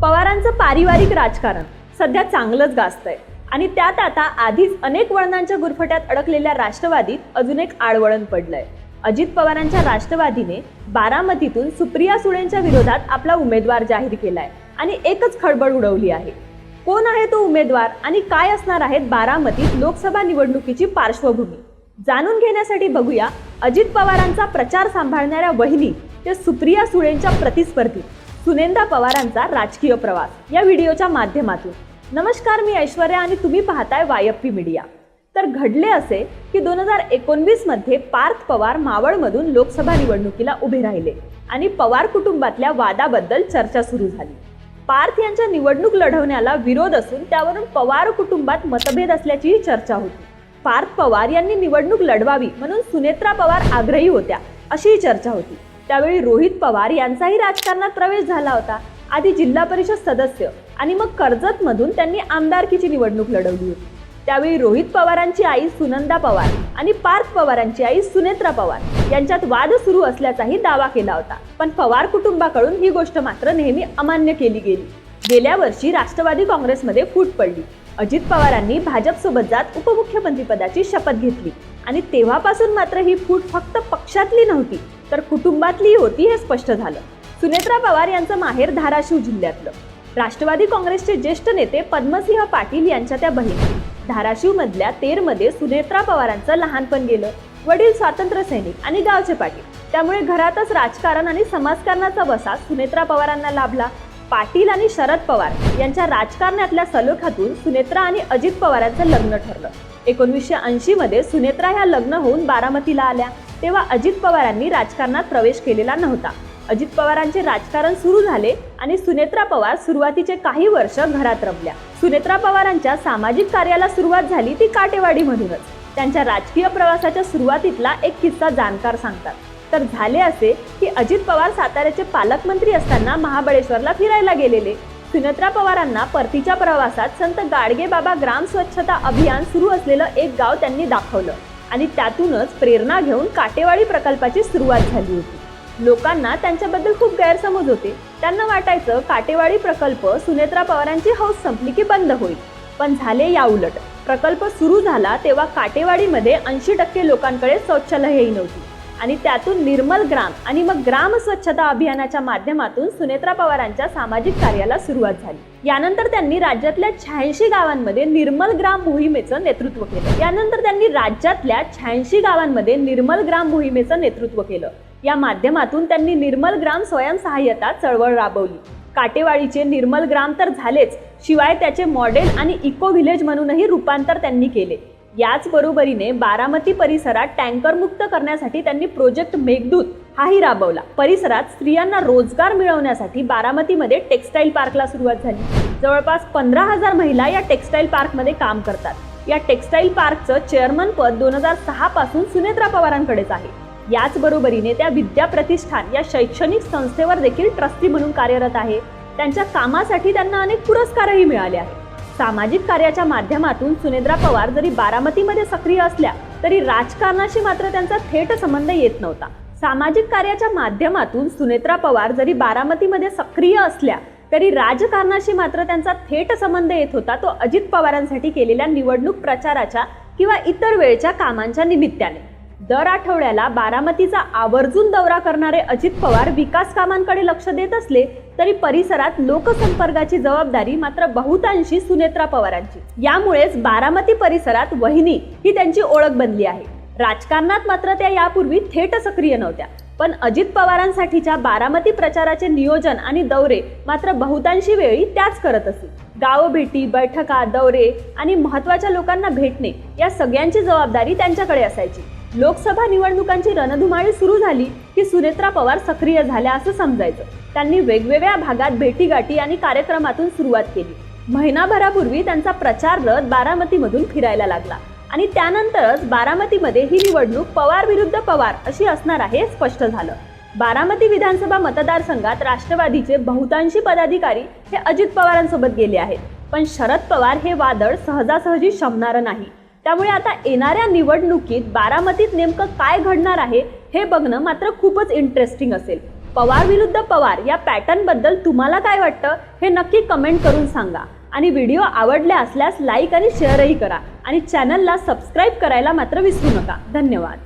पवारांचं पारिवारिक राजकारण सध्या चांगलंच गाजतंय आणि त्यात आता आधीच अनेक वळणांच्या गुरफट्यात अडकलेल्या राष्ट्रवादीत अजून एक आडवळण पडलंय। अजित पवारांच्या राष्ट्रवादीने बारामतीतून सुप्रिया सुळेंच्या विरोधात आपला उमेदवार जाहीर केलाय आणि एकच खळबळ उडवली आहे। कोण आहे तो उमेदवार आणि काय असणार आहेत बारामतीत लोकसभा निवडणुकीची पार्श्वभूमी जाणून घेण्यासाठी बघूया अजित पवारांचा प्रचार सांभाळणाऱ्या वहिनी ते सुप्रिया सुळेंच्या प्रतिस्पर्धी सुनेंदा पवारांचा राजकीय प्रवास या व्हिडिओच्या माध्यमातून। नमस्कार, मी ऐश्वर्या आणि तुम्ही पाहताय वायपी मीडिया। तर घडले असे की 2019 मध्ये पार्थ पवार मावळमधून लोकसभा निवडणुकीला उभे राहिले आणि पवार कुटुंबातल्या वादाबद्दल चर्चा सुरू झाली। पार्थ यांच्या निवडणूक लढवण्याला विरोध असून त्यावरून पवार कुटुंबात मतभेद असल्याचीही चर्चा होती। पार्थ पवार यांनी निवडणूक लढवावी म्हणून सुनेत्रा पवार आग्रही होत्या अशीही चर्चा होती। त्यावेळी रोहित पवार यांचाही राजकारणात प्रवेश झाला होता। आधी जिल्हा परिषद सदस्य आणि मग कर्जत मधून त्यांनी आमदारकीची निवडणूक लढवली होती। त्यावेळी रोहित पवारांची आई सुनंदा पवार आणि पार्थ पवारांची आई सुनेत्रा पवार यांच्यात वाद सुरू असल्याचाही दावा केला होता, पण पवार कुटुंबाकडून ही गोष्ट मात्र नेहमी अमान्य केली गेली। गेल्या वर्षी राष्ट्रवादी काँग्रेसमध्ये फूट पडली। अजित पवारांनी भाजपसोबत जात उपमुख्यमंत्री पदाची शपथ घेतली आणि तेव्हापासून मात्र ही फूट फक्त पक्षातली नव्हती तर कुटुंबातली होती हे स्पष्ट झालं। सुनेत्रा पवार यांचं माहेर धाराशिव जिल्ह्यातलं। राष्ट्रवादी काँग्रेसचे ज्येष्ठ नेते पद्मसिंह पाटील यांच्या त्या बहिणी। धाराशिव मधल्या तेरमध्ये सुनेत्रा पवारांचं लहानपण गेलं। वडील स्वातंत्र्य सैनिक आणि गावचे पाटील, त्यामुळे घरातच राजकारण आणि समाजकारणाचा वसा सुनेत्रा पवारांना लाभला। पाटील आणि शरद पवार यांच्या राजकारणातल्या सलोख्यातून सुनेत्रा आणि अजित पवारांचं लग्न ठरलं। 1980 मध्ये सुनेत्रा ह्या लग्न होऊन बारामतीला आल्या तेव्हा अजित पवारांनी राजकारणात प्रवेश केलेला नव्हता। अजित पवारांचे राजकारण सुरू झाले आणि सुनेत्रा पवार सुरुवातीचे काही वर्ष घरात रमल्या। सुनेत्रा पवारांच्या सामाजिक कार्याला सुरुवात झाली ती काटेवाडीमधूनच। त्यांच्या राजकीय प्रवासाच्या सुरुवातीतला एक किस्सा जाणकार सांगतात। तर झाले असे की अजित पवार साताऱ्याचे पालकमंत्री असताना महाबळेश्वरला फिरायला गेलेले। सुनेत्रा पवारांना परतीच्या प्रवासात संत गाडगे बाबा ग्राम स्वच्छता अभियान सुरू असलेलं एक गाव त्यांनी दाखवलं आणि त्यातूनच प्रेरणा घेऊन काटेवाडी प्रकल्पाची सुरुवात झाली होती। लोकांना त्यांच्याबद्दल खूप गैरसमज होते। त्यांना वाटायचं काटेवाडी प्रकल्प सुनेत्रा पवारांची हौस संपली की बंद होईल, पण झाले या उलट। प्रकल्प सुरू झाला तेव्हा काटेवाडीमध्ये 80% लोकांकडे शौचालयही नव्हती आणि त्यातून निर्मल ग्राम आणि मग ग्राम स्वच्छता अभियानाच्या माध्यमातून सुनेत्रा पवारांच्या सामाजिक कार्याला सुरुवात झाली। यानंतर त्यांनी राज्यातल्या 86 गावांमध्ये निर्मल ग्राम मोहिमेचं नेतृत्व केलं। या माध्यमातून त्यांनी निर्मल ग्राम स्वयंसहाय्यता चळवळ राबवली। काटेवाडीचे निर्मल ग्राम तर झालेच, शिवाय त्याचे मॉडेल आणि इको व्हिलेज म्हणूनही रूपांतर त्यांनी केले। याच बरोबरीने बारामती परिसरात टँकर मुक्त करण्यासाठी त्यांनी प्रोजेक्ट मेघदूत हाही राबवला। परिसरात स्त्रियांना रोजगार मिळवण्यासाठी बारामतीमध्ये टेक्सटाईल पार्कला सुरुवात झाली। जवळपास 15,000 महिला या टेक्सटाईल पार्कमध्ये काम करतात। या टेक्सटाईल पार्कचं चेअरमन पद 2006 पासून सुनेत्रा पवारांकडेच आहे। याच बरोबरीने त्या विद्या प्रतिष्ठान या शैक्षणिक संस्थेवर देखील ट्रस्टी म्हणून कार्यरत आहे। त्यांच्या कामासाठी त्यांना अनेक पुरस्कारही मिळाले आहेत। सामाजिक कार्याच्या माध्यमातून सुनेत्रा पवार जरी बारामतीमध्ये सक्रिय असल्या तरी राजकारणाशी मात्र त्यांचा थेट संबंध येत नव्हता। सामाजिक कार्याच्या माध्यमातून सुनेत्रा पवार जरी बारामतीमध्ये सक्रिय असल्या तरी राजकारणाशी मात्र त्यांचा थेट संबंध येत होता तो अजित पवारांसाठी केलेल्या निवडणूक प्रचाराच्या किंवा इतर वेळच्या कामांच्या निमित्ताने। दर आठवड्याला बारामतीचा आवर्जून दौरा करणारे अजित पवार विकास कामांकडे लक्ष देत असले तरी परिसरात लोकसंपर्काची जबाबदारी मात्र बहुतांशी सुनेत्रा पवारांची। यामुळेच बारामती परिसरात वहिनी ही त्यांची ओळख बनली आहे। राजकारणात मात्र त्या यापूर्वी थेट सक्रिय नव्हत्या, पण अजित पवारांसाठीच्या बारामती प्रचाराचे नियोजन आणि दौरे मात्र बहुतांशी वेळी त्याच करत असत। गाव भेटी, बैठका, दौरे आणि महत्त्वाच्या लोकांना भेटणे या सगळ्यांची जबाबदारी त्यांच्याकडे असायची। लोकसभा निवडणुकांची रणधुमाळी सुरू झाली की सुनेत्रा पवार सक्रिय झाल्या असं समजायचं। त्यांनी वेगवेगळ्या भागात भेटीगाठी आणि कार्यक्रमातून सुरुवात केली। महिनाभरापूर्वी त्यांचा प्रचार रथ बारामतीमधून फिरायला लागला आणि त्यानंतरच बारामतीमध्ये ही निवडणूक पवार विरुद्ध पवार अशी असणार आहे स्पष्ट झालं। बारामती विधानसभा मतदारसंघात राष्ट्रवादीचे बहुतांशी पदाधिकारी हे अजित पवारांसोबत गेले आहेत, पण शरद पवार हे वादळ सहजासहजी शमणार नाही। त्यामुळे आता येणाऱ्या निवडणुकीत बारामतीत नेमकं काय घडणार आहे हे बघणं मात्र खूपच इंटरेस्टिंग असेल। पवार विरुद्ध पवार या पॅटर्न बद्दल तुम्हाला काय वाटतं हे नक्की कमेंट करून सांगा. आणि व्हिडिओ आवडले असल्यास लाईक आणि शेअरही करा आणि चॅनलला सबस्क्राईब करायला मात्र विसरू नका. धन्यवाद.